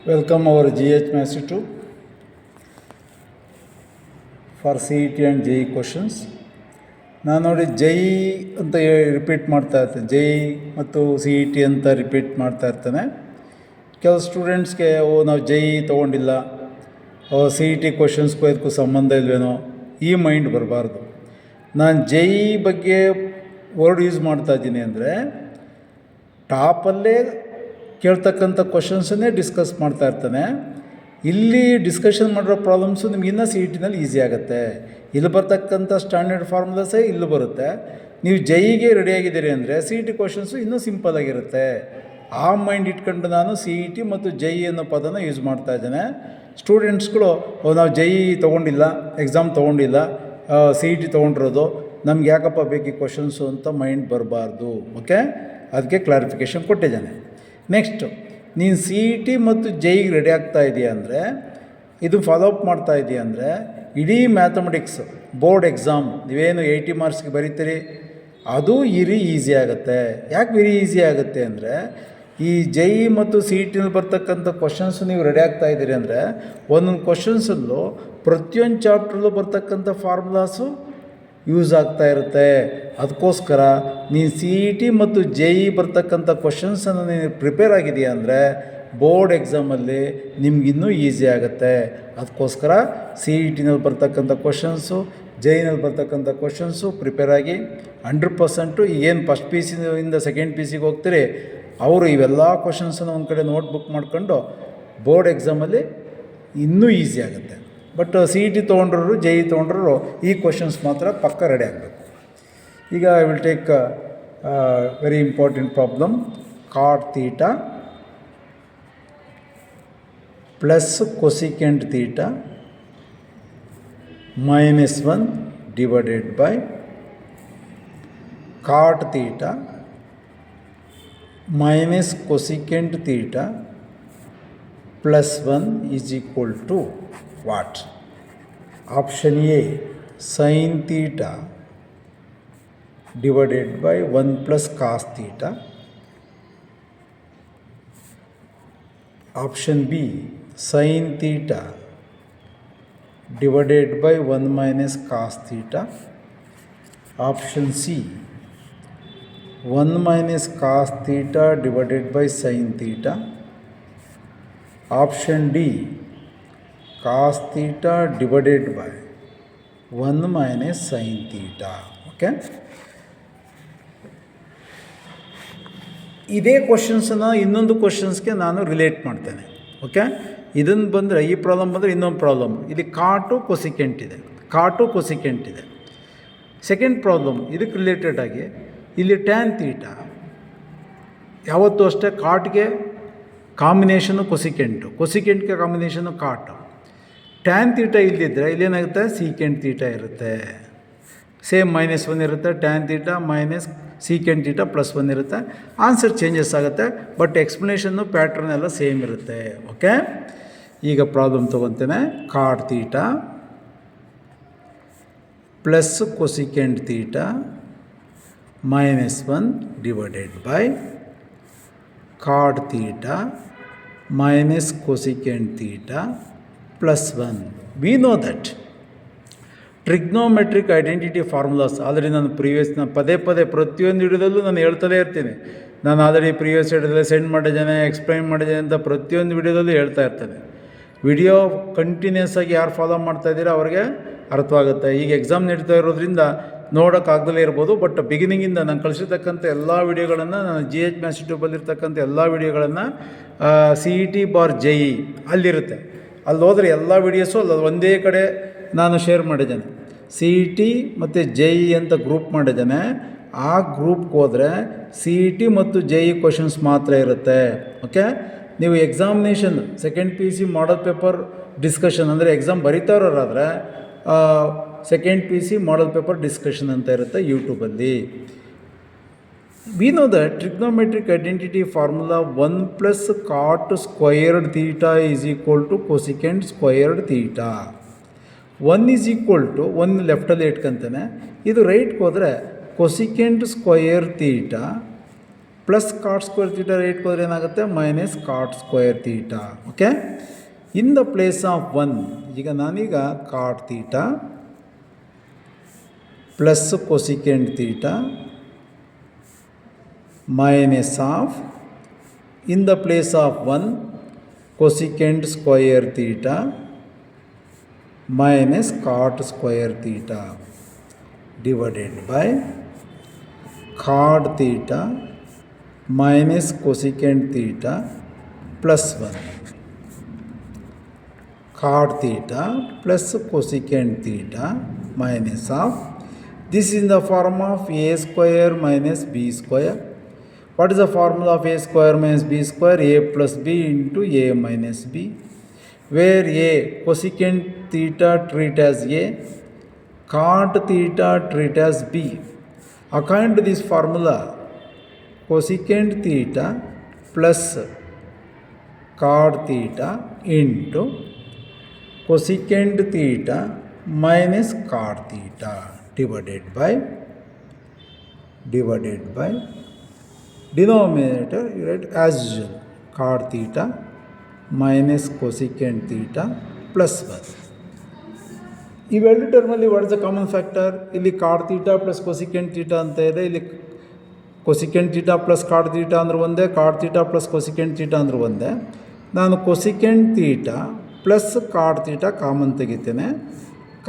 Welcome our GH Maths 2 for CET and JE questions. ನಾನು ನೋಡಿ ಜೈ ಅಂತ ರಿಪೀಟ್ ಮಾಡ್ತಾ ಇರ್ತೇನೆ, ಜೈ ಮತ್ತು CET ಅಂತ ರಿಪೀಟ್ ಮಾಡ್ತಾ ಇರ್ತಾನೆ. ಕೆಲವು ಸ್ಟೂಡೆಂಟ್ಸ್ಗೆ ನಾವು ಜೈ ತೊಗೊಂಡಿಲ್ಲ, CET ಕ್ವಶನ್ಸ್ಗೂ ಇದಕ್ಕೂ ಸಂಬಂಧ ಇಲ್ವೇನೋ ಈ ಮೈಂಡ್ ಬರಬಾರ್ದು. ನಾನು ಜೈ ಬಗ್ಗೆ ವರ್ಡ್ ಯೂಸ್ ಮಾಡ್ತಾ ಇದ್ದೀನಿ ಅಂದರೆ ಟಾಪಲ್ಲೇ ಕೇಳ್ತಕ್ಕಂಥ ಕ್ವಶನ್ಸನ್ನೇ ಡಿಸ್ಕಸ್ ಮಾಡ್ತಾ ಇರ್ತಾನೆ. ಇಲ್ಲಿ ಡಿಸ್ಕಷನ್ ಮಾಡಿರೋ ಪ್ರಾಬ್ಲಮ್ಸು ನಿಮ್ಗೆ ಇನ್ನೂ CETನಲ್ಲಿ ಈಸಿ ಆಗುತ್ತೆ. ಇಲ್ಲಿ ಬರ್ತಕ್ಕಂಥ ಸ್ಟ್ಯಾಂಡರ್ಡ್ ಫಾರ್ಮುಲಾಸೇ ಇಲ್ಲೂ ಬರುತ್ತೆ. ನೀವು ಜೈಗೆ ರೆಡಿಯಾಗಿದ್ದೀರಿ ಅಂದರೆ CET ಕ್ವಶನ್ಸು ಇನ್ನೂ ಸಿಂಪಲ್ಲಾಗಿರುತ್ತೆ. ಆ ಮೈಂಡ್ ಇಟ್ಕೊಂಡು ನಾನು CET ಮತ್ತು ಜೈ ಅನ್ನೋ ಪದನ ಯೂಸ್ ಮಾಡ್ತಾ ಇದ್ದೇನೆ. ಸ್ಟೂಡೆಂಟ್ಸ್ಗಳು ನಾವು ಜೈ ತೊಗೊಂಡಿಲ್ಲ, ಎಕ್ಸಾಮ್ ತೊಗೊಂಡಿಲ್ಲ, CET ತೊಗೊಂಡಿರೋದು, ನಮ್ಗೆ ಯಾಕಪ್ಪ ಬೇಕು ಈ ಕ್ವಶನ್ಸು ಅಂತ ಮೈಂಡ್ ಬರಬಾರ್ದು. ಓಕೆ, ಅದಕ್ಕೆ ಕ್ಲಾರಿಫಿಕೇಷನ್ ಕೊಟ್ಟಿದ್ದೇನೆ. ನೆಕ್ಸ್ಟು, ನೀನು CET ಮತ್ತು ಜೈಗೆ ರೆಡಿ ಆಗ್ತಾ ಇದೆಯಾ ಅಂದರೆ, ಇದು ಫಾಲೋಅಪ್ ಮಾಡ್ತಾ ಇದೆಯಾ ಅಂದರೆ, ಇಡೀ ಮ್ಯಾಥಮೆಟಿಕ್ಸ್ ಬೋರ್ಡ್ ಎಕ್ಸಾಮ್ ನೀವೇನು 80 ಮಾರ್ಕ್ಸ್ಗೆ ಬರೀತೀರಿ ಅದು ಈಸಿ ಆಗುತ್ತೆ. ಯಾಕೆ ವೆರಿ ಈಸಿ ಆಗುತ್ತೆ ಅಂದರೆ, ಈ ಜೈ ಮತ್ತು CETನಲ್ಲಿ ಬರ್ತಕ್ಕಂಥ ಕ್ವಶನ್ಸು ನೀವು ರೆಡಿ ಆಗ್ತಾ ಇದ್ದೀರಿ ಅಂದರೆ ಒಂದೊಂದು ಕ್ವಶನ್ಸಲ್ಲೂ ಪ್ರತಿಯೊಂದು ಚಾಪ್ಟ್ರಲ್ಲೂ ಬರ್ತಕ್ಕಂಥ ಫಾರ್ಮುಲಾಸು ಯೂಸ್ ಆಗ್ತಾ ಇರುತ್ತೆ. ಅದಕ್ಕೋಸ್ಕರ ನೀನು CET ಮತ್ತು ಜೈ ಬರ್ತಕ್ಕಂಥ ಕ್ವಶನ್ಸನ್ನು ನೀನು ಪ್ರಿಪೇರ್ ಆಗಿದೆಯಾ ಅಂದರೆ ಬೋರ್ಡ್ ಎಕ್ಸಾಮಲ್ಲಿ ನಿಮಗಿನ್ನೂ ಈಸಿ ಆಗುತ್ತೆ. ಅದಕ್ಕೋಸ್ಕರ CETನಲ್ಲಿ ಬರ್ತಕ್ಕಂಥ ಕ್ವಶನ್ಸು, ಜೈನಲ್ಲಿ ಬರ್ತಕ್ಕಂಥ ಕ್ವಶನ್ಸು ಪ್ರಿಪೇರ್ ಆಗಿ 100%. ಏನು ಫಸ್ಟ್ ಪಿ ಸಿಯಿಂದ ಸೆಕೆಂಡ್ PC ಹೋಗ್ತೀರಿ ಅವರು ಇವೆಲ್ಲ ಕ್ವಶನ್ಸನ್ನು ಒಂದು ಕಡೆ ನೋಟ್ಬುಕ್ ಮಾಡ್ಕೊಂಡು ಬೋರ್ಡ್ ಎಕ್ಸಾಮಲ್ಲಿ ಇನ್ನೂ ಈಸಿ ಆಗುತ್ತೆ. ಬಟ್ CET ತೊಗೊಂಡ್ರು ಜೈ ತೊಗೊಂಡ್ರು ಈ ಕ್ವಶನ್ಸ್ ಮಾತ್ರ ಪಕ್ಕ ರೆಡಿ ಆಗಬೇಕು. ಈಗ I will take very important problem. Cot theta plus cosecant theta -1 divided by cot theta minus cosecant theta +1 is equal to what? Option A sine theta divided by 1 plus cos theta. Option B sin theta divided by 1 minus cos theta. Option C 1 minus cos theta divided by sin theta. Option D cos theta divided by 1 minus sin theta. Okay. ಇದೇ ಕ್ವಶನ್ಸನ್ನು ಇನ್ನೊಂದು ಕ್ವಶನ್ಸ್ಗೆ ನಾನು relate ಮಾಡ್ತೇನೆ. Okay, ಇದನ್ನು ಬಂದರೆ ಈ problem ಬಂದರೆ ಇನ್ನೊಂದು problem. ಇಲ್ಲಿ ಕಾಟು ಕೊಸಿಕೆಂಟ್ ಇದೆ, ಕಾಟು ಕೊಸಿಕೆಂಟ್ ಇದೆ. ಸೆಕೆಂಡ್ ಪ್ರಾಬ್ಲಮ್ ಇದಕ್ಕೆ ರಿಲೇಟೆಡ್ ಆಗಿ ಇಲ್ಲಿ ಟ್ಯಾನ್ ತೀಟಾ ಯಾವತ್ತೂ ಅಷ್ಟೇ ಕಾಟ್ಗೆ ಕಾಂಬಿನೇಷನು ಕೊಸಿಕೆಂಟು, ಕೊಸಿಕೆಂಟ್ಗೆ ಕಾಂಬಿನೇಷನು ಕಾಟು. ಟ್ಯಾನ್ ತೀಟಾ ಇಲ್ಲಿದ್ದರೆ ಇಲ್ಲೇನಾಗುತ್ತೆ ಸೀಕೆಂಟ್ ತೀಟಾ ಇರುತ್ತೆ. ಸೇಮ್ -1 ಇರುತ್ತೆ, tan theta minus secant theta +1 ಇರುತ್ತೆ. ಆನ್ಸರ್ ಚೇಂಜಸ್ ಆಗುತ್ತೆ, ಬಟ್ ಎಕ್ಸ್ಪ್ಲನೇಷನ್ನು ಪ್ಯಾಟ್ರನ್ ಎಲ್ಲ ಸೇಮ್ ಇರುತ್ತೆ. ಓಕೆ, ಈಗ ಪ್ರಾಬ್ಲಮ್ ತೊಗೊತೇನೆ. Cot theta plus cosecant theta -1 divided by cot theta minus cosecant theta +1. We know that trigonometric identity formulas already ನಾನು ಪದೇ ಪ್ರತಿಯೊಂದು ವಿಡಿಯೋದಲ್ಲೂ ನಾನು ಹೇಳ್ತಲೇ ಇರ್ತೀನಿ. ನಾನು ಆಲ್ರೆಡಿ ಪ್ರೀವಿಯಸ್ ವಿಡಿಯೋದಲ್ಲಿ ಸೆಂಡ್ ಮಾಡಿದ್ದೇನೆ, ಎಕ್ಸ್ಪ್ಲೈನ್ ಮಾಡಿದ್ದೇನೆ ಅಂತ ಪ್ರತಿಯೊಂದು ವಿಡಿಯೋದಲ್ಲೂ ಹೇಳ್ತಾ ಇರ್ತೇನೆ. ವಿಡಿಯೋ ಕಂಟಿನ್ಯೂಸ್ ಆಗಿ ಯಾರು ಫಾಲೋ ಮಾಡ್ತಾ ಇದ್ದೀರೋ ಅವ್ರಿಗೆ ಅರ್ಥವಾಗುತ್ತೆ. ಈಗ ಎಕ್ಸಾಮ್ ನಡೀತಾ ಇರೋದ್ರಿಂದ ನೋಡೋಕ್ಕಾಗದಲ್ಲೇ ಇರ್ಬೋದು, ಬಟ್ ಬಿಗಿನಿಂಗಿಂದ ನಾನು ಕಳಿಸಿರ್ತಕ್ಕಂಥ ಎಲ್ಲ ವಿಡಿಯೋಗಳನ್ನು, ನಾನು GH ಮ್ಯಾಥ್ಸ್ ಯೂಟ್ಯೂಬಲ್ಲಿರ್ತಕ್ಕಂಥ ಎಲ್ಲ ವಿಡಿಯೋಗಳನ್ನು CET/JE ಅಲ್ಲಿರುತ್ತೆ. ಅಲ್ಲಿ ಹೋದರೆ ಎಲ್ಲ ವೀಡಿಯೋಸು ಅಲ್ಲಿ ಒಂದೇ ಕಡೆ ನಾನು ಶೇರ್ ಮಾಡಿದ್ದೇನೆ. CET ಮತ್ತು JE ಅಂತ ಗ್ರೂಪ್ ಮಾಡಿದ್ದೇನೆ. ಆ ಗ್ರೂಪ್ಗೆ ಹೋದರೆ CET ಮತ್ತು JE ಕ್ವಶನ್ಸ್ ಮಾತ್ರ ಇರುತ್ತೆ. ಓಕೆ, ನೀವು examination second PC model paper discussion ಅಂದರೆ ಎಕ್ಸಾಮ್ ಬರೀತಾ ಇರೋರಾದರೆ second PC model paper discussion ಅಂತ ಇರುತ್ತೆ ಯೂಟ್ಯೂಬಲ್ಲಿ. We know the trigonometric identity formula 1 + cot squared theta is equal to cosecant squared theta. 1 is equal to 1 ಲೆಫ್ಟಲ್ಲಿ ಇಟ್ಕೊಂತಾನೆ. ಇದು ರೈಟ್ಗೆ ಹೋದರೆ cosecant square theta plus cot square theta right ಹೋದ್ರೆ ಏನಾಗುತ್ತೆ minus cot square theta. Okay, in the place of 1 ಈಗ ನಾನೀಗ cot theta plus cosecant theta minus of in the place of 1 cosecant square theta minus cot square theta divided by cot theta minus cosecant theta plus 1. Cot theta plus cosecant theta minus of, this is in the form of a square minus b square. What is the formula of a square minus b square? A plus b into a minus b, where a cosecant theta treat as a, cot theta treat as b. According to this formula, cosecant theta plus cot theta into cosecant theta minus cot theta divided by denominator you write as usual cot theta minus cosecant theta plus 1. ಇವೆರಡು ಟರ್ಮಲ್ಲಿ what is the common factor? ಇಲ್ಲಿ cot theta plus cosecant theta ಅಂತ ಇದೆ, ಇಲ್ಲಿ cosecant theta plus cot theta ಅಂದ್ರೆ ಒಂದೇ, cot theta plus cosecant theta ಅಂದ್ರೆ ಒಂದೇ. ನಾನು cosecant theta plus cot theta common ತೆಗಿತೇನೆ.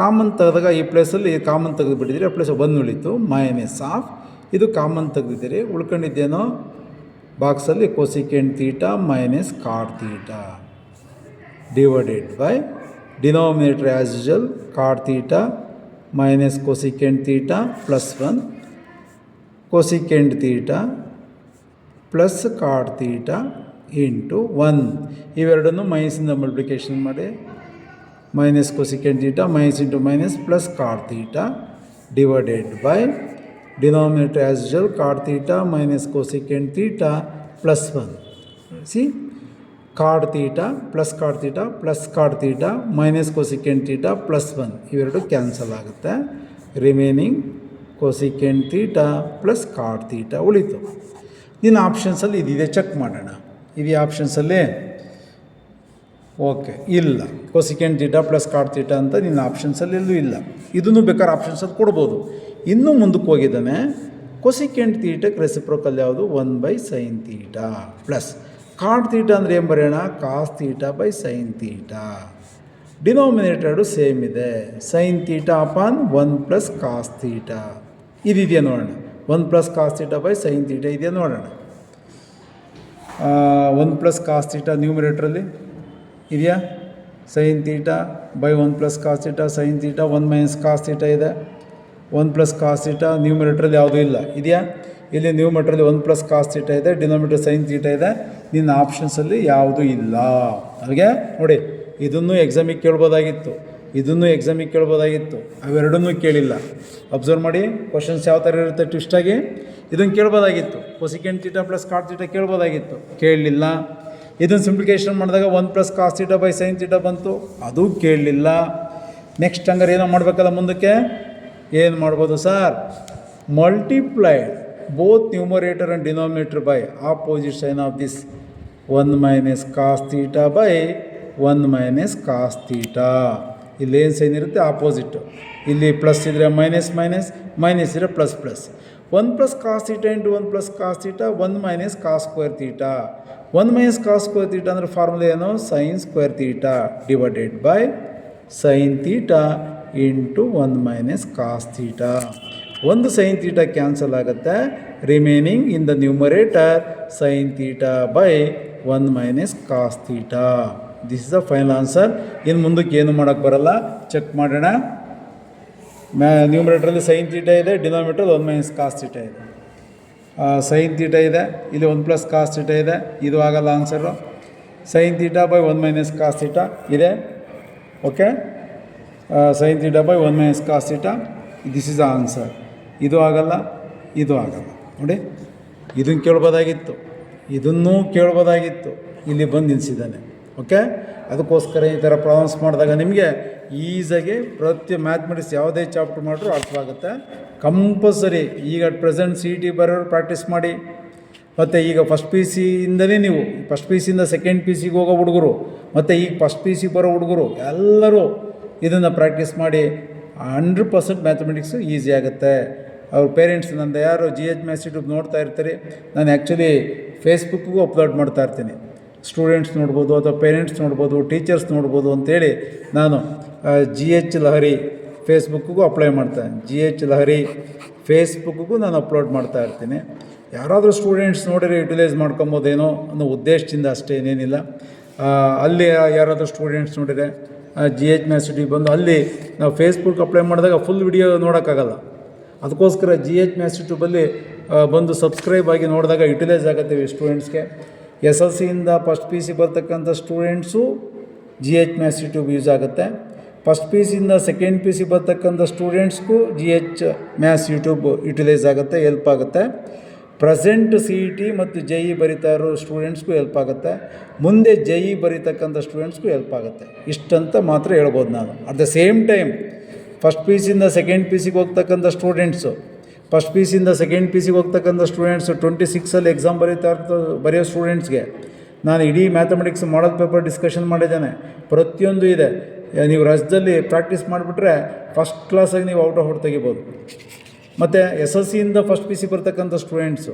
ಕಾಮನ್ ತೆಗೆದಾಗ ಈ ಪ್ಲೇಸಲ್ಲಿ ಕಾಮನ್ ತೆಗೆದುಬಿಟ್ಟಿದ್ದೀರಿ, ಆ ಪ್ಲೇಸ್ 1 ಉಳಿತು, ಮೈನಸ್ ಆಫ್ ಇದು ಕಾಮನ್ ತೆಗೆದಿದ್ದೀರಿ, ಉಳ್ಕೊಂಡಿದ್ದೇನೋ ಬಾಕ್ಸಲ್ಲಿ cosecant theta minus cot theta divided by denominator as usual cot theta minus cosecant theta plus 1 cosecant theta plus cot theta into 1. ಇವೆರಡನ್ನು ಮೈನಸಿಂದ ಮಲ್ಟಿಪ್ಲಿಕೇಶನ್ ಮಾಡಿ minus cosecant theta minus into minus plus cot theta divided by denominator as usual cot theta minus cosecant theta plus 1. See, cot theta plus cot theta plus cot theta minus cosecant theta plus 1 ಇವೆರಡು cancel ಆಗುತ್ತೆ. Remaining cosecant theta plus cot theta ಉಳಿತು. ನಿನ್ನ ಆಪ್ಷನ್ಸಲ್ಲಿ ಇದಿದೆ, check ಮಾಡೋಣ. ಇದು ಆಪ್ಷನ್ಸಲ್ಲಿ okay ಇಲ್ಲ, cosecant theta plus cot theta ಅಂತ ನಿನ್ನ ಆಪ್ಷನ್ಸಲ್ಲಿ ಎಲ್ಲೂ ಇಲ್ಲ. ಇದನ್ನು ಬೇಕಾದ್ರೆ ಆಪ್ಷನ್ಸಲ್ಲಿ ಕೊಡ್ಬೋದು. ಇನ್ನೂ ಮುಂದಕ್ಕೆ ಹೋಗಿದ್ದಾನೆ, ಕೊಸಿಕೆಂಟ್ ತೀಟಕ್ಕೆ ರೆಸಿಪ್ರೋಕಲ್ ಯಾವುದು? 1/sin theta plus cot theta ಅಂದರೆ ಏನು ಬರೆಯೋಣ? Cos theta by sine theta. Denominator ಎರಡು ಸೇಮ್ ಇದೆ, sine theta upon 1 plus cos theta. ಇದಿದೆಯಾ ನೋಡೋಣ. 1 plus cos theta by sine theta ಇದೆಯಾ ನೋಡೋಣ. 1 ಪ್ಲಸ್ ಕಾಸ್ ತೀಟಾ ನ್ಯೂಮಿನೇಟ್ರಲ್ಲಿ ಇದೆಯಾ? Sine theta by 1 plus cos theta sine theta 1 minus cos theta ಇದೆ. 1 plus cos theta ನ್ಯೂಮಿನೇಟ್ರಲ್ಲಿ ಯಾವುದೂ ಇಲ್ಲ, ಇದೆಯಾ? ಇಲ್ಲಿ ನ್ಯೂಮಿನೇಟ್ರಲ್ಲಿ 1 ಪ್ಲಸ್ ಕಾಸ್ ತೀಟಾ ಇದೆ, ಡಿನಾಮಿನೇಟರ್ ಸೈನ್ ತೀಟಾ ಇದೆ. ನಿನ್ನ ಆಪ್ಷನ್ಸಲ್ಲಿ ಯಾವುದೂ ಇಲ್ಲ. ಹಾಗೆ ನೋಡಿ, ಇದನ್ನು ಎಕ್ಸಾಮಿಗೆ ಕೇಳ್ಬೋದಾಗಿತ್ತು, ಇದನ್ನು ಎಕ್ಸಾಮಿಗೆ ಕೇಳ್ಬೋದಾಗಿತ್ತು, ಅವೆರಡನ್ನೂ ಕೇಳಿಲ್ಲ. ಅಬ್ಸರ್ವ್ ಮಾಡಿ, ಕ್ವಶನ್ಸ್ ಯಾವ ಥರ ಇರುತ್ತೆ ಟ್ವಿಸ್ಟಾಗಿ. ಇದನ್ನು ಕೇಳ್ಬೋದಾಗಿತ್ತು, cosecant theta plus cot theta ಕೇಳ್ಬೋದಾಗಿತ್ತು, ಕೇಳಲಿಲ್ಲ. ಇದನ್ನು ಸಿಂಪ್ಲಿಕೇಶನ್ ಮಾಡಿದಾಗ 1 plus cos theta by sine theta ಬಂತು, ಅದು ಕೇಳಲಿಲ್ಲ. ನೆಕ್ಸ್ಟ್ ಹಂಗಾರೆ ಏನೋ ಮಾಡಬೇಕಲ್ಲ ಮುಂದಕ್ಕೆ? ಏನು ಮಾಡ್ಬೋದು sir? Multiplied both numerator and denominator by opposite sign of this 1 minus cos theta by 1 minus cos theta. ಇಲ್ಲೇನು ಸೈನ್ ಇರುತ್ತೆ? ಆಪೋಸಿಟ್ಟು. ಇಲ್ಲಿ ಪ್ಲಸ್ ಇದ್ದರೆ ಮೈನಸ್ ಮೈನಸ್, ಮೈನಸ್ ಇದ್ದರೆ plus plus. 1 plus cos theta into 1 plus cos theta 1 minus cos square theta. 1 minus cos square theta ಅಂದರೆ formula ಏನು? Sine square theta divided by sine theta into 1 minus cos theta. ಒಂದು sine theta cancel ಆಗುತ್ತೆ. Remaining in the numerator sine theta by 1 minus cos theta. This is the final answer. ಇನ್ನು ಮುಂದಕ್ಕೆ ಏನು ಮಾಡೋಕ್ಕೆ ಬರಲ್ಲ, check ಮಾಡೋಣ. ನ್ಯೂಮರೇಟ್ರಲ್ಲಿ ಸೈನ್ ತೀಟಾ ಇದೆ, ಡಿನಾಮಿನೇಟರ್ 1 ಮೈನಸ್ ಕಾಸ್ ತೀಟಾ ಇದೆ. ಸೈನ್ ತೀಟಾ ಇದೆ, ಇಲ್ಲಿ 1 ಪ್ಲಸ್ ಕಾಸ್ ತೀಟಾ ಇದೆ, ಇದು ಆಗಲ್ಲ answer. Sine theta by 1 minus cos theta ಇದೆ. Okay, sine theta by 1 minus cos theta, this is the answer. ಇದು ಆಗಲ್ಲ, ಇದು ಆಗಲ್ಲ. ನೋಡಿ, ಇದನ್ನು ಕೇಳ್ಬೋದಾಗಿತ್ತು, ಇದನ್ನೂ ಕೇಳ್ಬೋದಾಗಿತ್ತು, ಇಲ್ಲಿ ಬಂದು ನಿಲ್ಲಿಸಿದ್ದಾನೆ. ಓಕೆ, ಅದಕ್ಕೋಸ್ಕರ ಈ ಥರ ಪ್ರಾಬ್ಲಮ್ಸ್ ಮಾಡಿದಾಗ ನಿಮಗೆ ಈಸಾಗಿ ಪ್ರತಿ ಮ್ಯಾಥಮೆಟಿಕ್ಸ್ ಯಾವುದೇ ಚಾಪ್ಟರ್ ಮಾಡಿದ್ರು ಅರ್ಥವಾಗುತ್ತೆ. ಕಂಪಲ್ಸರಿ ಈಗ ಪ್ರೆಸೆಂಟ್ ಸಿ ಇ ಟಿ ಬರೋರು ಪ್ರಾಕ್ಟೀಸ್ ಮಾಡಿ. ಮತ್ತು ಈಗ ಫಸ್ಟ್ ಪಿ ಸಿಯಿಂದಲೇ ನೀವು ಫಸ್ಟ್ ಪಿ ಸಿಯಿಂದ ಸೆಕೆಂಡ್ ಪಿ ಸಿಗೆ ಹೋಗೋ ಹುಡುಗರು ಮತ್ತು ಈಗ ಫಸ್ಟ್ ಪಿ ಸಿ ಬರೋ ಹುಡುಗರು ಎಲ್ಲರೂ ಇದನ್ನು ಪ್ರಾಕ್ಟೀಸ್ ಮಾಡಿ 100% ಮ್ಯಾಥಮೆಟಿಕ್ಸು ಈಸಿ ಆಗುತ್ತೆ. ಅವ್ರ ಪೇರೆಂಟ್ಸ್ ನಂದು ಯಾರು GH ಮ್ಯಾಥ್ಸ್ ಯೂಟ್ಯೂಬ್ ನೋಡ್ತಾ ಇರ್ತಾರೆ, ನಾನು ಆ್ಯಕ್ಚುಲಿ ಫೇಸ್ಬುಕ್ಕಿಗೂ ಅಪ್ಲೋಡ್ ಮಾಡ್ತಾ ಇರ್ತೀನಿ. ಸ್ಟೂಡೆಂಟ್ಸ್ ನೋಡ್ಬೋದು ಅಥವಾ ಪೇರೆಂಟ್ಸ್ ನೋಡ್ಬೋದು, ಟೀಚರ್ಸ್ ನೋಡ್ಬೋದು ಅಂತೇಳಿ ನಾನು GH ಲಹರಿ ಫೇಸ್ಬುಕ್ಕಿಗೂ ಅಪ್ಲೈ ಮಾಡ್ತೇನೆ. GH ಲಹರಿ ಫೇಸ್ಬುಕ್ಕಿಗೂ ನಾನು ಅಪ್ಲೋಡ್ ಮಾಡ್ತಾ ಇರ್ತೀನಿ. ಯಾರಾದರೂ ಸ್ಟೂಡೆಂಟ್ಸ್ ನೋಡಿದ್ರೆ ಯುಟಿಲೈಸ್ ಮಾಡ್ಕೊಬೋದೇನೋ ಅನ್ನೋ ಉದ್ದೇಶದಿಂದ ಅಷ್ಟೇ, ಏನೇನಿಲ್ಲ. ಅಲ್ಲಿ ಯಾರಾದರೂ ಸ್ಟೂಡೆಂಟ್ಸ್ ನೋಡಿದರೆ GH ಮ್ಯಾಥ್ಸ್ ಯೂಟ್ಯೂಬ್ ಬಂದು ಅಲ್ಲಿ ನಾವು ಫೇಸ್ಬುಕ್ ಅಪ್ಲೈ ಮಾಡಿದಾಗ ಫುಲ್ ವಿಡಿಯೋ ನೋಡೋಕ್ಕಾಗಲ್ಲ. ಅದಕ್ಕೋಸ್ಕರ GH ಮ್ಯಾಥ್ಸ್ ಯೂಟ್ಯೂಬಲ್ಲಿ ಬಂದು ಸಬ್ಸ್ಕ್ರೈಬ್ ಆಗಿ ನೋಡಿದಾಗ ಯುಟಿಲೈಸ್ ಆಗುತ್ತೆ ಸ್ಟೂಡೆಂಟ್ಸ್ಗೆ. SLCಯಿಂದ ಫಸ್ಟ್ ಪಿ ಸಿ ಬರ್ತಕ್ಕಂಥ students GH maths YouTube use ಆಗುತ್ತೆ. ಫಸ್ಟ್ ಪಿ ಸಿಯಿಂದ ಸೆಕೆಂಡ್ ಪಿ ಸಿ ಬರ್ತಕ್ಕಂಥ ಸ್ಟೂಡೆಂಟ್ಸ್ಗೂ GH ಮ್ಯಾಥ್ಸ್ ಯೂಟ್ಯೂಬ್ ಯುಟಿಲೈಸ್ ಆಗುತ್ತೆ, ಹೆಲ್ಪ್ ಆಗುತ್ತೆ. ಪ್ರೆಸೆಂಟ್ CET ಮತ್ತು JE ಬರಿತಾ ಇರೋ ಸ್ಟೂಡೆಂಟ್ಸ್ಗೂ ಹೆಲ್ಪ್ ಆಗುತ್ತೆ. ಮುಂದೆ JE ಬರೀತಕ್ಕಂಥ ಸ್ಟೂಡೆಂಟ್ಸ್ಗೂ ಹೆಲ್ಪ್ ಆಗುತ್ತೆ. ಇಷ್ಟಂತ ಮಾತ್ರ ಹೇಳ್ಬೋದು ನಾನು. At the same time first P ಸಿಯಿಂದ ಸೆಕೆಂಡ್ ಪಿ ಸಿಗೆ ಹೋಗ್ತಕ್ಕಂಥ ಸ್ಟೂಡೆಂಟ್ಸು, ಫಸ್ಟ್ ಪಿ ಸಿಯಿಂದ ಸೆಕೆಂಡ್ ಪಿ ಸಿಗೆ ಹೋಗ್ತಕ್ಕಂಥ ಸ್ಟೂಡೆಂಟ್ಸು 26 ಎಕ್ಸಾಮ್ ಬರೆಯೋ ಸ್ಟೂಡೆಂಟ್ಸ್ಗೆ ನಾನು ಇಡೀ ಮ್ಯಾಥಮೆಟಿಕ್ಸ್ ಮಾಡಲ್ ಪೇಪರ್ ಡಿಸ್ಕಷನ್ ಮಾಡಿದ್ದೇನೆ. ಪ್ರತಿಯೊಂದು ಇದೆ. ನೀವು ರಾಜ್ಯದಲ್ಲಿ ಪ್ರಾಕ್ಟೀಸ್ ಮಾಡಿಬಿಟ್ರೆ ಫಸ್ಟ್ ಕ್ಲಾಸಾಗಿ ನೀವು ಔಟ್ ಆಫ್ ಔಟ್ ತೆಗಿಬೋದು. ಮತ್ತು SLCಯಿಂದ ಫಸ್ಟ್ ಪಿ ಸಿ ಬರ್ತಕ್ಕಂಥ ಸ್ಟೂಡೆಂಟ್ಸು,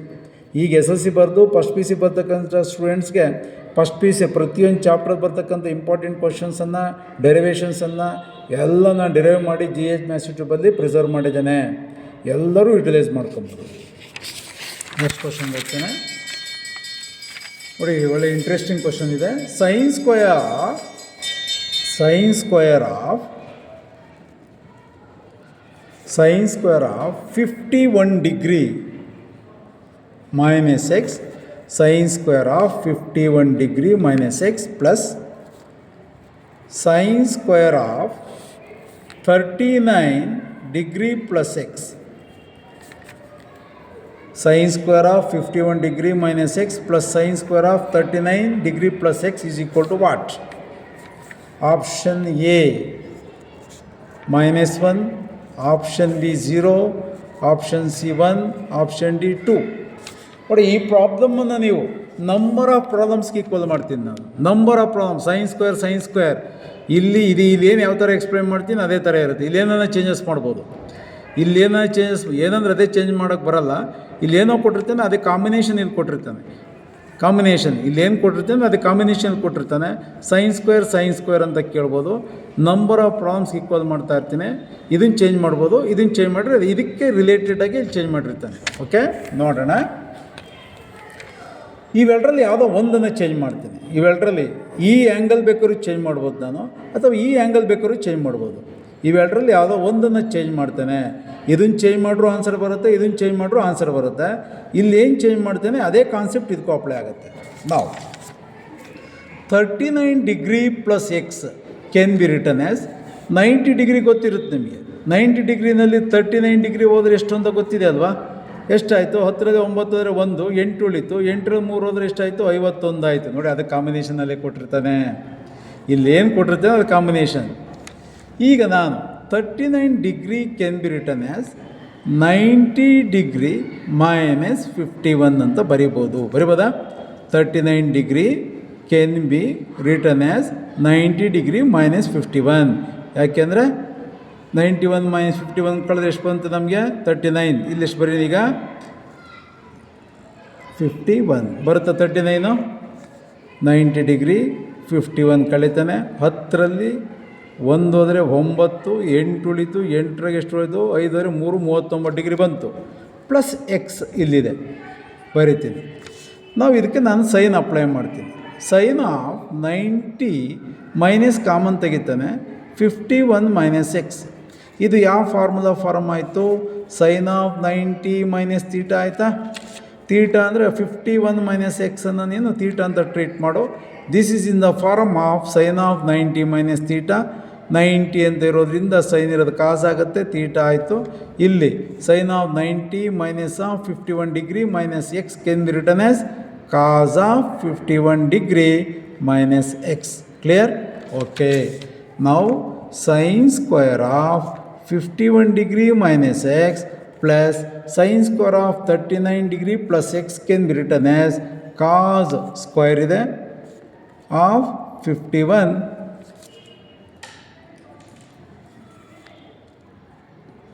ಈಗ SLC ಬರೆದು ಫಸ್ಟ್ ಪಿ ಸಿ ಬರ್ತಕ್ಕಂಥ ಸ್ಟೂಡೆಂಟ್ಸ್ಗೆ ಫಸ್ಟ್ ಪಿ ಸಿ ಪ್ರತಿಯೊಂದು ಚಾಪ್ಟರ್ ಬರ್ತಕ್ಕಂಥ ಇಂಪಾರ್ಟೆಂಟ್ ಕ್ವಶನ್ಸನ್ನು, ಡೆರಿವೇಷನ್ಸನ್ನು ಎಲ್ಲ ನಾನು ಡಿರೈವ್ ಮಾಡಿ GH ಮ್ಯಾಥ್ಸ್ ಯೂಟ್ಯೂಬಲ್ಲಿ ಪ್ರಿಸರ್ವ್ ಮಾಡಿದ್ದೇನೆ. ಎಲ್ಲರೂ ಯುಟಿಲೈಸ್ ಮಾಡ್ಕೊಬೋದು. ನೆಕ್ಸ್ಟ್ ಕ್ವಶನ್ ಬರ್ತಾನೆ ನೋಡಿ, ಒಳ್ಳೆ ಇಂಟ್ರೆಸ್ಟಿಂಗ್ ಕ್ವಶನ್ ಇದೆ. Sine square of 51 degree minus x, sin square of 51 degree minus x plus sin square of 39 degree plus x. Sin square of 51 degree minus x plus sin square of 39 degree plus x is equal to what? Option A -1, option B 0, option C 1, option D 2. ನೋಡಿ, ಈ ಪ್ರಾಬ್ಲಮನ್ನು ನೀವು number of ಪ್ರಾಬ್ಲಮ್ಸ್ಗೆ equal ಮಾಡ್ತೀನಿ ನಾನು. Number of problem sine square ಇಲ್ಲೇನು ಯಾವ ಥರ explain ಮಾಡ್ತೀನಿ ಅದೇ ಥರ ಇರುತ್ತೆ. ಇಲ್ಲೇನೋ ಚೇಂಜಸ್ ಮಾಡ್ಬೋದು. ಇಲ್ಲೇನೋ ಚೇಂಜಸ್ ಏನಂದ್ರೆ ಅದೇ ಚೇಂಜ್ ಮಾಡೋಕ್ಕೆ ಬರಲ್ಲ. ಇಲ್ಲೇನೋ ಕೊಟ್ಟಿರ್ತಾನೆ ಅದೇ ಕಾಂಬಿನೇಷನ್ ಇಲ್ಲಿ ಕೊಟ್ಟಿರ್ತಾನೆ. ಇಲ್ಲೇನು ಕೊಟ್ಟಿರ್ತಾನೆ ಅದೇ ಕಾಂಬಿನೇಷನ್ ಇಲ್ಲಿ ಕೊಟ್ಟಿರ್ತಾನೆ. ಸೈನ್ ಸ್ಕ್ವೇರ್ ಅಂತ ಕೇಳ್ಬೋದು. ನಂಬರ್ ಆಫ್ ಪ್ರಾಬ್ಲಮ್ಸ್ ಈಕ್ವಲ್ ಮಾಡ್ತಾ ಇರ್ತೀನಿ. ಇದನ್ನು ಚೇಂಜ್ ಮಾಡ್ಬೋದು, ಇದನ್ನು ಚೇಂಜ್ ಮಾಡಿದ್ರೆ ಇದಕ್ಕೆ ರಿಲೇಟೆಡಾಗಿ ಇಲ್ಲಿ ಚೇಂಜ್ ಮಾಡಿರ್ತಾನೆ. ಓಕೆ, ನೋಡೋಣ. ಇವೆರಡರಲ್ಲಿ ಯಾವುದೋ ಒಂದನ್ನು ಚೇಂಜ್ ಮಾಡ್ತೀನಿ. ಇವೆರಡರಲ್ಲಿ ಈ ಆ್ಯಂಗಲ್ ಬೇಕಾದ್ರೂ ಚೇಂಜ್ ಮಾಡ್ಬೋದು ನಾನು, ಅಥವಾ ಈ ಆ್ಯಂಗಲ್ ಬೇಕಾದ್ರೂ ಚೇಂಜ್ ಮಾಡ್ಬೋದು. ಇವೆರಡರಲ್ಲಿ ಯಾವುದೋ ಒಂದನ್ನು ಚೇಂಜ್ ಮಾಡ್ತೇನೆ. ಇದನ್ನು ಚೇಂಜ್ ಮಾಡ್ರೂ ಆನ್ಸರ್ ಬರುತ್ತೆ, ಇದನ್ನು ಚೇಂಜ್ ಮಾಡ್ರೂ ಆನ್ಸರ್ ಬರುತ್ತೆ. ಇಲ್ಲಿ ಏನು ಚೇಂಜ್ ಮಾಡ್ತೇನೆ ಅದೇ ಕಾನ್ಸೆಪ್ಟ್ ಇದಕ್ಕೂ ಅಪ್ಲೈ ಆಗುತ್ತೆ. ನಾವು 39 degree plus x can be written as 90 degree ಗೊತ್ತಿರುತ್ತೆ ನಿಮಗೆ. 90 ಡಿಗ್ರಿನಲ್ಲಿ 39 ಡಿಗ್ರಿ ಹೋದರೆ ಎಷ್ಟು ಅಂತ ಗೊತ್ತಿದೆ ಅಲ್ವಾ? ಎಷ್ಟಾಯಿತು? 10ರಲ್ಲಿ 9 ಹೋದರೆ 1, 8 ಉಳಿತು. 8ರಲ್ಲಿ 3 ಹೋದರೆ ಎಷ್ಟಾಯಿತು? 51 ಆಯಿತು. ನೋಡಿ, ಅದು ಕಾಂಬಿನೇಷನಲ್ಲೇ ಕೊಟ್ಟಿರ್ತಾನೆ. ಇಲ್ಲೇನು ಕೊಟ್ಟಿರ್ತಾನೆ ಅದು ಕಾಂಬಿನೇಷನ್. ಈಗ ನಾನು 39 degree can be return as 90 degree minus 51 ಅಂತ ಬರಿಬೋದಾ? 39 degree can be return as 90 degree minus 51. ಯಾಕೆಂದರೆ 91 minus 51 ಕಳೆದ್ರೆ ಎಷ್ಟು ಬಂತು ನಮಗೆ? 39. ಇಲ್ಲಿ ಎಷ್ಟು ಬರೀ ಈಗ 51 ಬರುತ್ತೆ. 39 90 degree 51 ಕಳೀತಾನೆ. 10ರಲ್ಲಿ 1 ಹೋದರೆ 9, 8 ಉಳಿತು. 8ರಾಗ ಎಷ್ಟು ಉಳಿತು? 5 ಹೋದರೆ 3, 39 ಡಿಗ್ರಿ ಬಂತು. ಪ್ಲಸ್ ಎಕ್ಸ್ ಇಲ್ಲಿದೆ, ಬರಿತೀನಿ. ನಾವು ಇದಕ್ಕೆ ನಾನು ಸೈನ್ ಅಪ್ಲೈ ಮಾಡ್ತೀನಿ. ಸೈನ್ ಆಫ್ 90 ಮೈನಸ್ ಕಾಮನ್ ತೆಗಿತಾನೆ 51 ಮೈನಸ್ ಎಕ್ಸ್. ಇದು ಯಾವ ಫಾರ್ಮ್ ಆಯಿತು? ಸೈನ್ ಆಫ್ 90 ಮೈನಸ್ ತೀಟಾ ಆಯಿತಾ? ತೀಟಾ ಅಂದರೆ 51 ಮೈನಸ್ ಎಕ್ಸನ್ನು ನೀನು ತೀಟಾ ಅಂತ ಟ್ರೀಟ್ ಮಾಡು. This is in the form of sine of 90 minus theta. 90 ಅಂತ ಇರೋದ್ರಿಂದ ಸೈನ್ ಇರೋದು ಕಾಸ್ ಆಗುತ್ತೆ, ತೀಟಾ ಆಯಿತು. ಇಲ್ಲಿ sine of 90 minus of 51 degree minus x can be written as cos of 51 degree minus x. Clear? Okay. ನಾವು sine square of 51 degree minus x plus sin square of 39 degree plus x can be written as cos square ಇದೆ of 51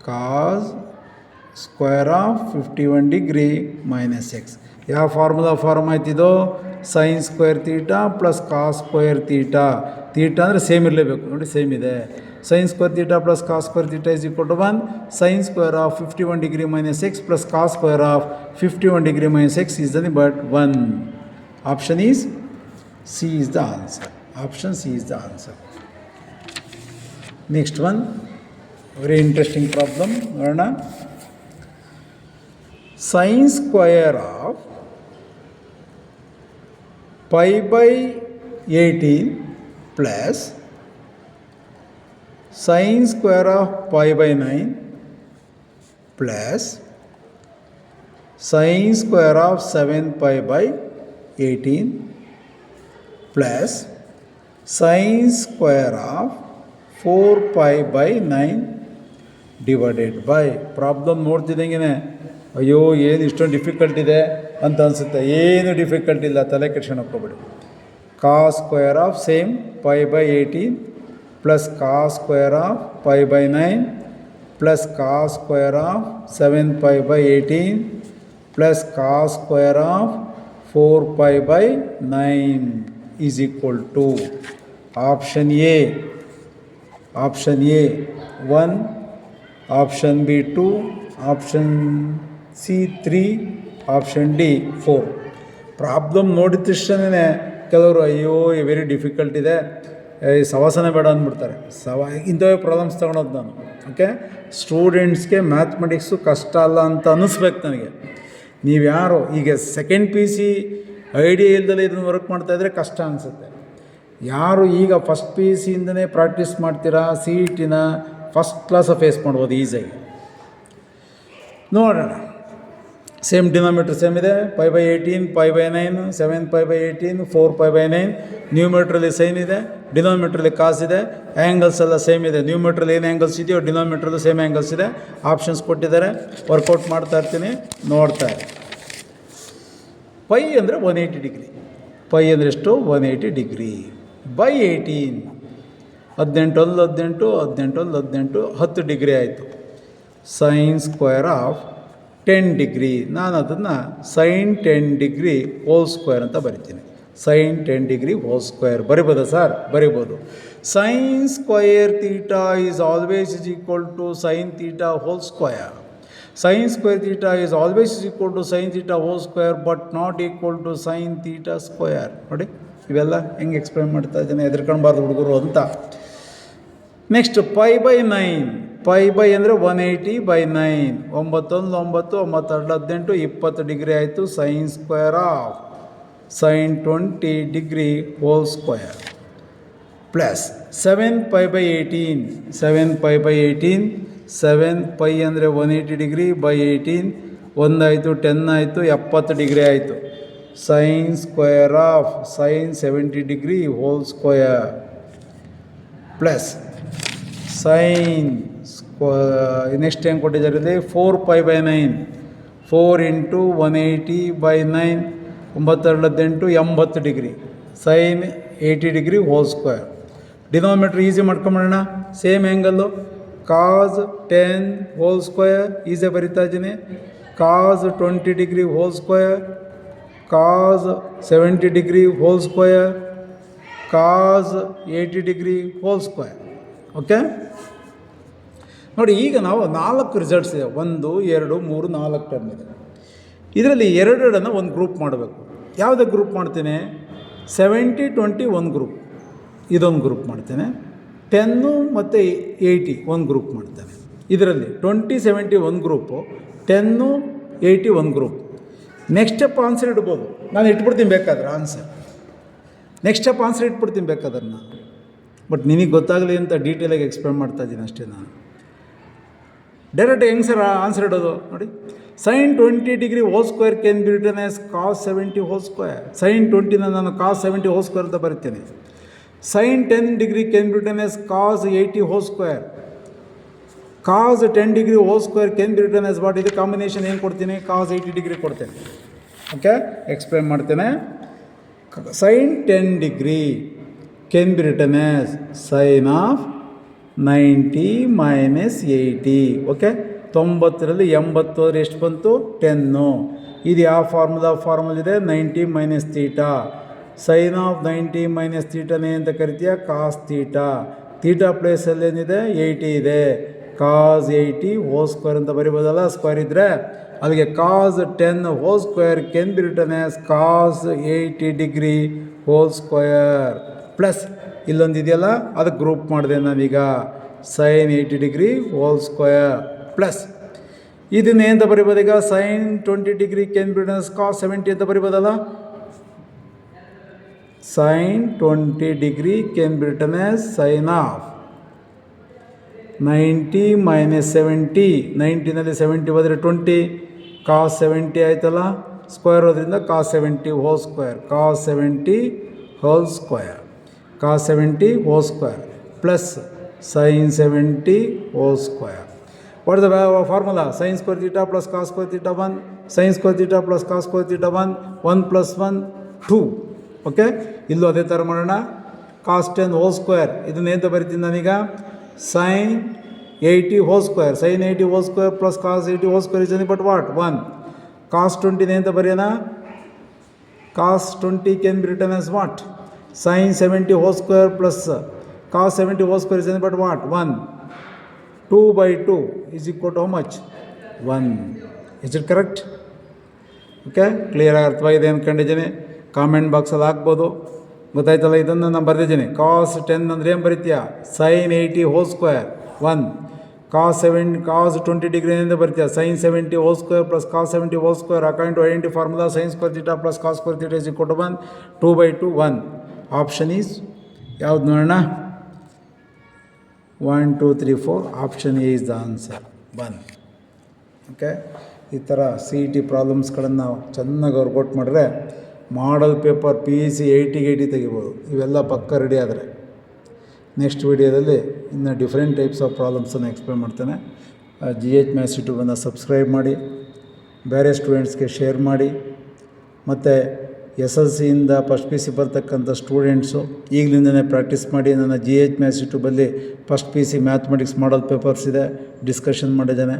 cos square of 51 degree minus x. ಯಾವ formula form ಆಯ್ತಿದೋ sine square theta plus cos square theta. Theta ಅಂದರೆ same ಇರಲೇಬೇಕು ನೋಡಿ, same ಇದೆ. Sine square theta plus cos square theta is equal to 1. Sine square of 51 degree minus x plus cos square of 51 degree minus x is the but 1. Option is C is the answer. Option C is the answer. Next one very interesting problem ನೋಡೋಣ. Sine square of pi by 18 plus sin square of pi by 9 plus sin square of 7 pi by 18 plus sin square of 4 pi by 9 divided by. Problem ನೋಡ್ತಿದ್ದಂಗೆ ಅಯ್ಯೋ ಏನು ಇಷ್ಟೊಂದು difficult ಇದೆ ಅಂತ ಅನಿಸುತ್ತೆ. ಏನು difficult ಇಲ್ಲ, ತಲೆ ಕೆಡ್ಸ್ಕೊಳಕ್ಕೆ ಹೋಗ್ಬೇಡಿ. Cos square of same pi by 18 plus cos square of pi by 9 plus cos square of 7 pi by 18 plus cos square of 4 pi by 9 is equal to option A 1, option B 2, option C 3, option D 4. Problem ನೋಡಿದ ತಕ್ಷಣವೇ ಕೆಲವರು ಅಯ್ಯೋ very difficult ಇದೆ, ಸವಾಸನೆ ಬೇಡ ಅಂದ್ಬಿಡ್ತಾರೆ. ಇಂಥವೇ problems ತೊಗೊಳೋದು ನಾನು. Okay, ಸ್ಟೂಡೆಂಟ್ಸ್ಗೆ mathematics ಕಷ್ಟ ಅಲ್ಲ ಅಂತ ಅನ್ನಿಸ್ಬೇಕು ನನಗೆ. ನೀವು ಯಾರು ಈಗ ಸೆಕೆಂಡ್ ಪಿ ಸಿ ಐಡಿಯಾ ಇಲ್ದಲೇ ಇದನ್ನು ವರ್ಕ್ ಮಾಡ್ತಾಯಿದ್ರೆ ಕಷ್ಟ ಅನಿಸುತ್ತೆ. ಯಾರು ಈಗ ಫಸ್ಟ್ ಪಿ ಯು ಸಿಯಿಂದನೇ ಪ್ರಾಕ್ಟೀಸ್ ಮಾಡ್ತೀರಾ, ಸಿ ಇ ಟಿನ ಫಸ್ಟ್ ಕ್ಲಾಸ ಫೇಸ್ ಮಾಡ್ಬೋದು ಈಸಿಯಾಗಿ. ನೋಡೋಣ. ಸೇಮ್ ಡಿನಾಮಿನೇಟರ್ ಸೇಮ್ ಇದೆ. Pi by 18 pi by 9 7 pi by 18 4 pi by 9. ನ್ಯೂಮಿನೇಟ್ರಲ್ಲಿ ಸೈನ್ ಇದೆ, ಡಿನಾಮಿನೇಟ್ರಲ್ಲಿ ಕಾಸ್ ಇದೆ. ಆ್ಯಂಗಲ್ಸ್ ಎಲ್ಲ ಸೇಮ್ ಇದೆ. ನ್ಯೂಮಿನೇಟ್ರಲ್ಲಿ ಏನು ಆ್ಯಂಗಲ್ಸ್ ಇದೆಯೋ ಡಿನಾಮಿನೇಟ್ರಲ್ಲೂ ಸೇಮ್ ಆ್ಯಂಗಲ್ಸ್ ಇದೆ. ಆಪ್ಷನ್ಸ್ ಕೊಟ್ಟಿದ್ದಾರೆ, ವರ್ಕೌಟ್ ಮಾಡ್ತಾ ಇರ್ತೀನಿ, ನೋಡ್ತಾ ಇರಿ. ಪೈ ಅಂದರೆ 180 ಡಿಗ್ರಿ. ಪೈ ಅಂದರೆ ಎಷ್ಟು? 180 ಡಿಗ್ರಿ ಬೈ 18. 18 18 18 18 10 ಡಿಗ್ರಿ ಆಯಿತು. Sine square of 10 degree. ನಾನು ಅದನ್ನು ಸೈನ್ 10 ಡಿಗ್ರಿ ಹೋಲ್ ಸ್ಕ್ವೇರ್ ಅಂತ ಬರಿತೀನಿ. ಸೈನ್ 10 ಡಿಗ್ರಿ ಹೋಲ್ ಸ್ಕ್ವೇರ್ ಬರಿಬೋದಾ ಸರ್? ಬರಿಬೋದು. Sine square theta is always is equal to sine theta whole square. Sine square theta is always is equal to sine theta whole square but not equal to sine theta square. ನೋಡಿ ಇವೆಲ್ಲ ಹೆಂಗೆ explain ಮಾಡ್ತಾ ಇದ್ದೇನೆ, ಎದುರ್ಕೊಳ್ಬಾರ್ದು ಹುಡುಗರು ಅಂತ. Next pi by 9. Pi by ಅಂದರೆ 180 by 9. 9 9 9 18 20 degree ಆಯಿತು. Sine square of sine 20 degree whole square plus 7 pi by 18. 7 pi by 18. 7 pi ಅಂದರೆ 180 ಡಿಗ್ರಿ ಬೈ 18. 1 ಆಯಿತು, 10 ಆಯಿತು, 70 ಡಿಗ್ರಿ ಆಯಿತು. Sine square of sine 70 degree whole square plus sine next ಏನು ಕೊಟ್ಟಿದ್ದಾರೆ? 4 pi by 9. 4 into 180 by 9. 9 18 80 degree. Sine 80 degree whole square. Denominator easy ಮಾಡ್ಕೊಂಬಿಡೋಣ. Same angle cos 10 whole square easy ಬರಿತಾ ಇದ್ದೀನಿ. Cos 20 degree whole square, cos 70 degree whole square, cos 80 degree whole square. Okay ನೋಡಿ, ಈಗ ನಾವು 4 results ಇದೆ. 1 2 3 4 term ಇದೆ. ಇದರಲ್ಲಿ 2 ಒಂದು ಗ್ರೂಪ್ ಮಾಡಬೇಕು. ಯಾವುದೇ ಗ್ರೂಪ್ ಮಾಡ್ತೇನೆ? 70 20 ಒಂದು ಗ್ರೂಪ್, ಇದೊಂದು ಗ್ರೂಪ್ ಮಾಡ್ತೇನೆ. 10 ಮತ್ತು 80 ಒಂದು ಗ್ರೂಪ್ ಮಾಡ್ತೇನೆ. ಇದರಲ್ಲಿ 20 70 ಒಂದು ಗ್ರೂಪು, 10 80 ಒಂದು ಗ್ರೂಪ್. ನೆಕ್ಸ್ಟ್ ಸ್ಟೆಪ್ ಆನ್ಸರ್ ಇಡ್ಬೋದು. ನಾನು ಇಟ್ಬಿಡ್ತೀನಿ ಬೇಕಾದ್ರೆ ಆನ್ಸರ್. ನೆಕ್ಸ್ಟ್ ಸ್ಟೆಪ್ ಆನ್ಸರ್ ಇಟ್ಬಿಡ್ತೀನಿ ಬೇಕಾದ್ರೆ ನಾನು. ಬಟ್ ನಿನಗೆ ಗೊತ್ತಾಗಲಿ ಅಂತ ಡೀಟೇಲಾಗಿ ಎಕ್ಸ್ಪ್ಲೇನ್ ಮಾಡ್ತಾ ಇದ್ದೀನಿ ಅಷ್ಟೇ. ನಾನು ಡೈರೆಕ್ಟ್ ಹೆಂಗೆ ಸರ್ ಆನ್ಸರ್ ಇಡೋದು ನೋಡಿ. Sine 20 degree whole square can be written as cos 70 whole square. Sine 20ನ ನಾನು ಕಾಸ್ 70 ಹೋಲ್ ಸ್ಕ್ವೇರ್ ಅಂತ ಬರಿತೀನಿ. Sine 10 degree can be written as cos 80 whole square. Cos 10 degree whole square can be written as what? ಇದು combination ಏನು ಕೊಡ್ತೀನಿ? Cos 80 degree ಕೊಡ್ತೇನೆ. Okay, explain ಮಾಡ್ತೇನೆ. Sine 10 degree can be written as sine of 90 minus 80. Okay, 90ರಲ್ಲಿ 80 ಹೋದರೆ ಎಷ್ಟು ಬಂತು? 10. ಇದು ಯಾವ ಫಾರ್ಮುಲಾ ಇದೆ? 90 minus theta. Sine of 90 minus ತೀಟಾನೇ ಅಂತ ಕರಿತೀಯ ಕಾಸ್ ತೀಟಾ. ತೀಟಾ ಪ್ಲೇಸಲ್ಲಿ ಏನಿದೆ? 80 ಇದೆ. ಕಾಸ್ 80 ಹೋಲ್ ಸ್ಕ್ವೇರ್ ಅಂತ ಬರಿಬೋದಲ್ಲ, ಸ್ಕ್ವೇರ್ ಇದ್ದರೆ. ಅಲ್ಲಿಗೆ cos 10 whole square can be written as cos 80 degree whole square plus ಇಲ್ಲೊಂದು ಇದೆಯಲ್ಲ, ಅದಕ್ಕೆ ಗ್ರೂಪ್ ಮಾಡಿದೆ ನಾವೀಗ. Sine 80 degree whole square plus ಇದನ್ನ ಅಂತ ಬರಿಬೋದು ಈಗ? Sine 20 degree can be written as cos 70 ಅಂತ ಬರಿಬೋದಲ್ಲ. Sine 20 degree can be written as sine of 90 minus 70. 90ನಲ್ಲಿ 70 ಹೋದರೆ 20, ಕಾಸ್ 70 ಆಯ್ತಲ್ಲ. ಸ್ಕ್ವೇರ್ ಹೋದ್ರಿಂದ cos 70 whole square, cos 70 whole square, cos 70 whole square plus sine 70 whole square. What is the formula? Sine square theta plus cos square theta 1, sine square theta plus cos square theta 1, 1 plus 1 2. Okay, ಇಲ್ಲೂ ಅದೇ ಥರ ಮಾಡೋಣ. ಕಾಸ್ 10 whole square ಇದನ್ನೇಂತ ಬರಿತೀನಿ ನಾನೀಗ? Sine 80 whole square. Sine 80 whole square plus cos 80 whole square is but what? 1. Cos 20 ಅಂತ ಬರೆಯೋಣ. ಕಾಸ್ 20 can be written as what? Sine 70 whole square plus cos 70 whole square is but what? 1. 2/2 is equal to how much? 1. Is it correct? Okay, ಕ್ಲಿಯರಾಗಿ ಅರ್ಥವಾಗಿದೆ ಅಂದ್ಕೊಂಡಿದ್ದೀನಿ. Comment ಬಾಕ್ಸಲ್ಲಿ ಹಾಕ್ಬೋದು. ಗೊತ್ತಾಯ್ತಲ್ಲ? ಇದನ್ನು ನಾನು ಬರೆದಿದ್ದೀನಿ. ಕಾಸ್ 10 ಅಂದರೆ ಏನು ಬರೀತೀಯ? Sine 80 whole square 1. ಕಾಸ್ 20 ಡಿಗ್ರಿಯಿಂದ ಬರ್ತೀಯ sine 70 whole square plus cos 70 whole square. According to identity formula sine square theta plus cos square theta is equal to 1. 2/2 1. Option is ಯಾವ್ದು ನೋಡೋಣ? 1 2 3 4. Option A is the answer 1. Okay, ಈ ಥರ C E T ಪ್ರಾಬ್ಲಮ್ಸ್ಗಳನ್ನು ಚೆನ್ನಾಗಿ workout ಮಾಡಿದ್ರೆ ಮಾಡಲ್ paper PEC 80ಗೆ 80 ತೆಗಿಬೋದು. ಇವೆಲ್ಲ ಪಕ್ಕ ready ಆದರೆ ನೆಕ್ಸ್ಟ್ ವಿಡಿಯೋದಲ್ಲಿ ಇನ್ನು ಡಿಫ್ರೆಂಟ್ ಟೈಪ್ಸ್ ಆಫ್ ಪ್ರಾಬ್ಲಮ್ಸನ್ನು ಎಕ್ಸ್ಪ್ಲೇನ್ ಮಾಡ್ತೇನೆ. GH ಮ್ಯಾಥ್ಸ್ ಯೂಟ್ಯೂಬನ್ನು ಸಬ್ಸ್ಕ್ರೈಬ್ ಮಾಡಿ, ಬೇರೆ ಸ್ಟೂಡೆಂಟ್ಸ್ಗೆ ಶೇರ್ ಮಾಡಿ. ಮತ್ತು SLCಯಿಂದ ಫಸ್ಟ್ PC ಬರ್ತಕ್ಕಂಥ ಸ್ಟೂಡೆಂಟ್ಸು ಈಗಲಿಂದನೇ ಪ್ರಾಕ್ಟೀಸ್ ಮಾಡಿ. ನನ್ನ GH ಮ್ಯಾಥ್ಸ್ ಯೂಟ್ಯೂಬಲ್ಲಿ ಫಸ್ಟ್ PC ಮ್ಯಾಥಮೆಟಿಕ್ಸ್ ಮಾಡಲ್ ಪೇಪರ್ಸ್ ಇದೆ, ಡಿಸ್ಕಷನ್ ಮಾಡಿದ್ದೇನೆ.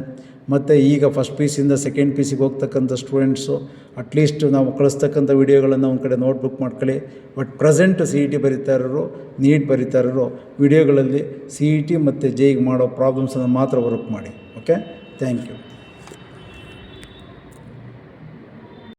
ಮತ್ತು ಈಗ ಫಸ್ಟ್ PCಯಿಂದ ಸೆಕೆಂಡ್ PCಗೆ ಹೋಗ್ತಕ್ಕಂಥ ಸ್ಟೂಡೆಂಟ್ಸು ಅಟ್ಲೀಸ್ಟ್ ನಾವು ಕಳಿಸ್ತಕ್ಕಂಥ ವೀಡಿಯೋಗಳನ್ನು ಒಂದು ಕಡೆ ನೋಟ್ಬುಕ್ ಮಾಡ್ಕೊಳ್ಳಿ. ಬಟ್ ಪ್ರೆಸೆಂಟ್ CET ಬರೀತಾ ಇರೋರು, ನೀಟ್ ಬರೀತಾ ಇರೋರು ವಿಡಿಯೋಗಳಲ್ಲಿ CET ಮತ್ತು JEE ಮಾಡೋ ಪ್ರಾಬ್ಲಮ್ಸನ್ನು ಮಾತ್ರ ವರ್ಕ್ ಮಾಡಿ. Okay, thank you.